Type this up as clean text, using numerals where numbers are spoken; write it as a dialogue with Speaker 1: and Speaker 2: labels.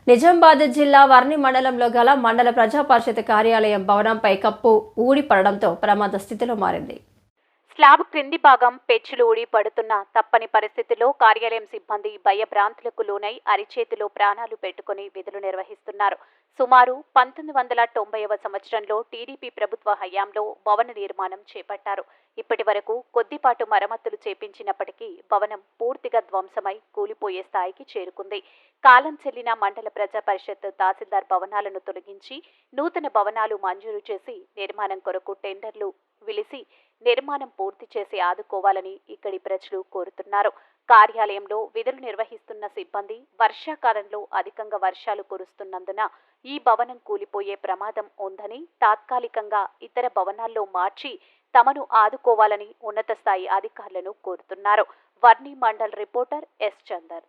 Speaker 1: నిజామాబాద్ జిల్లా వర్ని మండలంలో గల మండల ప్రజా పరిషత్ కార్యాలయం భవనంపై కప్పు ఊడి పడడంతో ప్రమాద స్థితిలో మారింది.
Speaker 2: స్లాబ్ క్రింది భాగం పెచ్చులు ఊడి పడుతున్న తప్పని పరిస్థితిలో కార్యాలయం సిబ్బంది భయభ్రాంతులకు లోనై అరిచేతిలో ప్రాణాలు పెట్టుకుని విధులు నిర్వహిస్తున్నారు. సుమారు 1990వ సంవత్సరంలో టీడీపీ ప్రభుత్వ హయాంలో భవన నిర్మాణం చేపట్టారు. ఇప్పటి వరకు కొద్దిపాటు మరమ్మతులు చేపించినప్పటికీ భవనం పూర్తిగా ధ్వంసమై కూలిపోయే స్థాయికి చేరుకుంది. కాలం చెల్లిన మండల ప్రజా పరిషత్ తహసీల్దార్ భవనాలను తొలగించి నూతన భవనాలు మంజూరు చేసి నిర్మాణం కొరకు టెండర్లు విలిసి నిర్మాణం పూర్తి చేసి ఆదుకోవాలని ఇక్కడి ప్రజలు కోరుతున్నారు. కార్యాలయంలో విధులు నిర్వహిస్తున్న సిబ్బంది వర్షాకాలంలో అధికంగా వర్షాలు కురుస్తున్నందున ఈ భవనం కూలిపోయే ప్రమాదం ఉందని తాత్కాలికంగా ఇతర భవనాల్లో మార్చి తమను ఆదుకోవాలని ఉన్నత స్థాయి అధికారులను కోరుతున్నారు. Varni mandal reporter yes Chander.